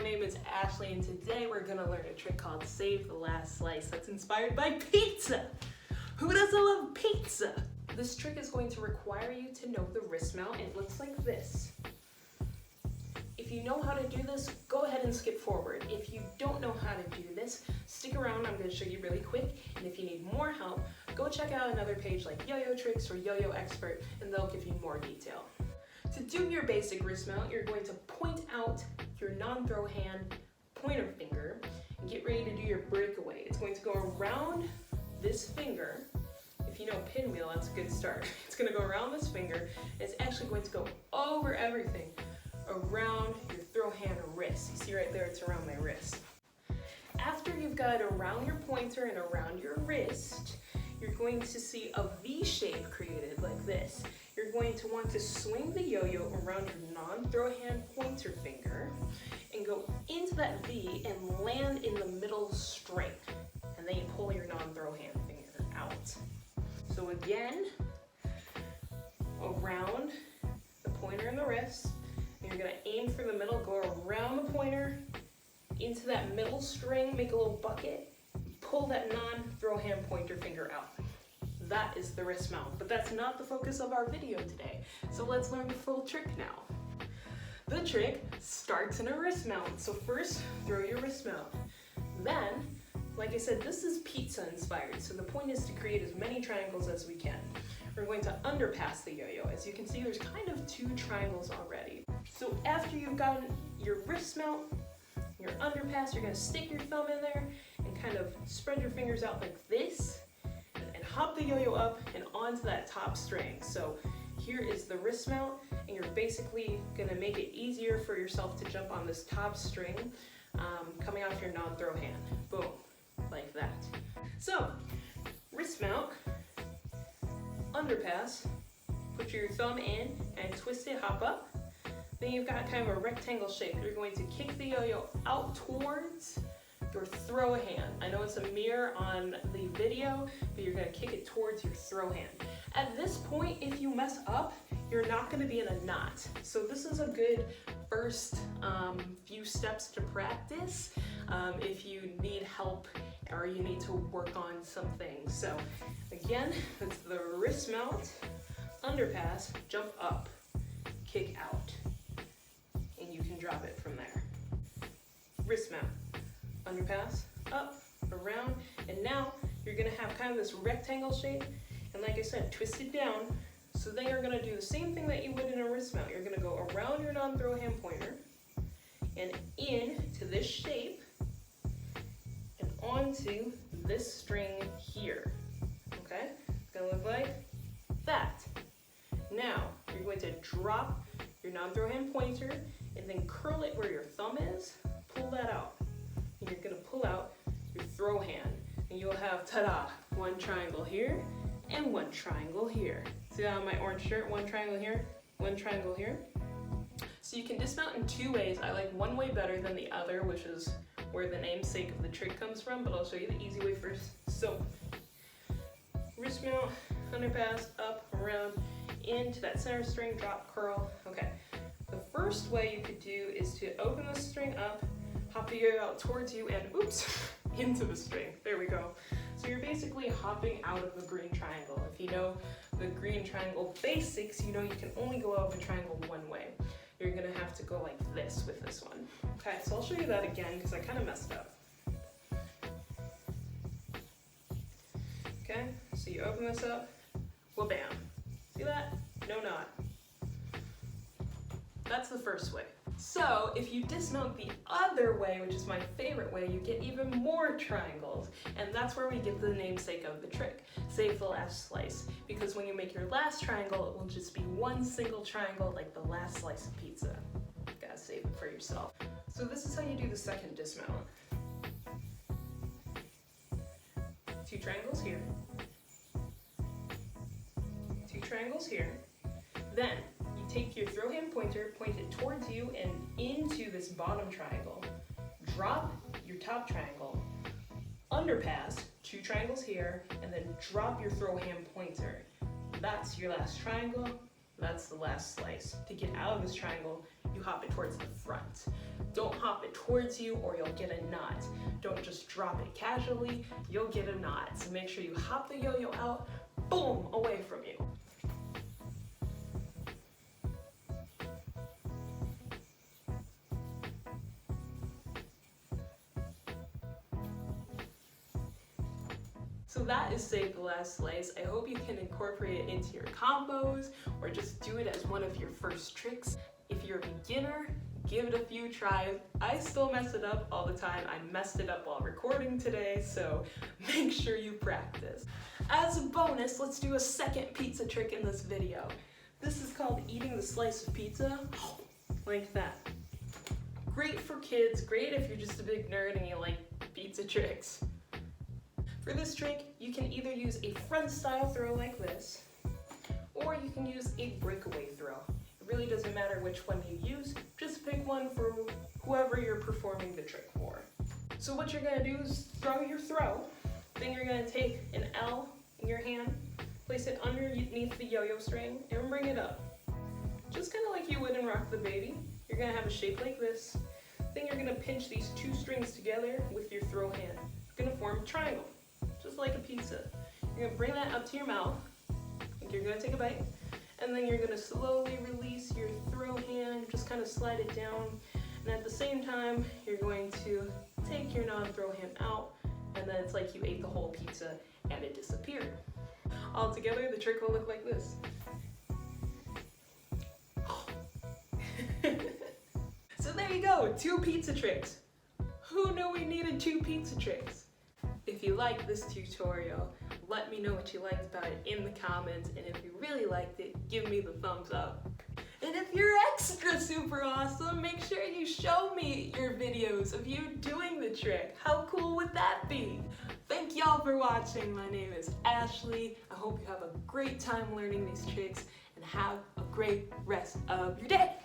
name is Ashley, and today we're gonna learn a trick called Save the Last Slice that's inspired by pizza. Who doesn't love pizza? This trick is going to require you to know the wrist mount. It looks like this. If you know how to do this, go ahead and skip forward. If you don't know how to do this, stick around. I'm going to show you really quick. And if you need more help, go check out another page like Yo-Yo Tricks or Yo-Yo Expert, and they'll give you more detail. To do your basic wrist mount, you're going to point out your non-throw hand pointer finger and get ready to do your breakaway. It's going to go around this finger. If you know pinwheel, that's a good start. It's going to go around this finger, and it's actually going to go over everything around your throw hand wrist. You see right there, it's around my wrist. After you've got it around your pointer and around your wrist, you're going to see a V shape created like this. You're going to want to swing the yo-yo around your non-throw hand pointer finger and go into that V and land in the middle string. And then you pull your non-throw hand finger out. So again, around the pointer and the wrist. You're gonna aim for the middle, go around the pointer, into that middle string, make a little bucket, pull that non-throw hand pointer finger out. That is the wrist mount, but that's not the focus of our video today. So let's learn the full trick now. The trick starts in a wrist mount. So first, throw your wrist mount. Then, like I said, this is pizza inspired, so the point is to create as many triangles as we can. We're going to underpass the yo-yo. As you can see, there's kind of 2 triangles already. So after you've gotten your wrist mount, your underpass, you're gonna stick your thumb in there and kind of spread your fingers out like this and hop the yo-yo up and onto that top string. So here is the wrist mount, and you're basically gonna make it easier for yourself to jump on this top string coming off your non-throw hand. Boom, like that. So, wrist mount, underpass, put your thumb in and twist it, hop up. Then you've got kind of a rectangle shape. You're going to kick the yo-yo out towards your throw hand. I know it's a mirror on the video, but you're gonna kick it towards your throw hand. At this point, if you mess up, you're not gonna be in a knot. So this is a good first few steps to practice if you need help or you need to work on something. So again, it's the wrist mount, underpass, jump up, kick out, and you can drop it from there. Wrist mount, underpass, up, around, and now you're gonna have kind of this rectangle shape, and like I said, twist it down. So then you're gonna do the same thing that you would in a wrist mount. You're gonna go around your non-throw hand pointer and into this shape and onto this string here, okay? It's gonna look like that. Now, you're going to drop your non-throw hand pointer and then curl it where your thumb is, pull that out. And you're gonna pull out your throw hand, and you'll have, ta-da, 1 triangle here and 1 triangle here. See that on my orange shirt, 1 triangle here, 1 triangle here. So you can dismount in 2 ways. I like one way better than the other, which is where the namesake of the trick comes from, but I'll show you the easy way first. So, wrist mount, underpass, up, around, into that center string, drop, curl. Okay, the first way you could do is to open the string up, hop the yo-yo out towards you, and oops, into the string. There we go. So you're basically hopping out of the green triangle. If you know the green triangle basics, you know you can only go out of a triangle one way. You're gonna have to go like this with this one. Okay, so I'll show you that again because I kind of messed up. Okay, so you open this up, well, bam. See that? No knot. That's the first way. So if you dismount the other way, which is my favorite way, you get even more triangles. And that's where we get the namesake of the trick, save the last slice. Because when you make your last triangle, it will just be 1 single triangle like the last slice of pizza. You gotta save it for yourself. So this is how you do the second dismount. 2 triangles here. 2 triangles here. Then you take your throw hand pointer, point it towards you and into this bottom triangle. Drop your top triangle, underpass, 2 triangles here, and then drop your throw hand pointer. That's your last triangle. That's the last slice. To get out of this triangle, you hop it towards the front. Don't hop it towards you or you'll get a knot. Don't just drop it casually, you'll get a knot. So make sure you hop the yo-yo out, boom, away from you. So that is Save the Last Slice. I hope you can incorporate it into your combos or just do it as one of your first tricks. If you're a beginner, give it a few tries. I still mess it up all the time. I messed it up while recording today, so make sure you practice. As a bonus, let's do a second pizza trick in this video. This is called eating the slice of pizza, like that. Great for kids, great if you're just a big nerd and you like pizza tricks. For this trick, you can either use a front style throw like this, or you can use a breakaway throw. It really doesn't matter which one you use, just pick one for whoever you're performing the trick for. So what you're gonna do is throw your throw, then you're gonna take an L in your hand, place it underneath the yo-yo string, and bring it up. Just kind of like you would in Rock the Baby. You're gonna have a shape like this, then you're gonna pinch these two strings together with your throw hand. It's gonna form a triangle, just like a pizza. You're gonna bring that up to your mouth, like you're gonna take a bite, and then you're gonna slowly release your throw hand, just kind of slide it down, and at the same time, you're going to take your non-throw hand out, and then it's like you ate the whole pizza and it disappeared. All together, the trick will look like this. So there you go, 2 pizza tricks. Who knew we needed 2 pizza tricks? If you like this tutorial, let me know what you liked about it in the comments, and if you really liked it, give me the thumbs up. And if you're extra super awesome, make sure you show me your videos of you doing the trick. How cool would that be? Thank y'all for watching. My name is Ashley. I hope you have a great time learning these tricks and have a great rest of your day.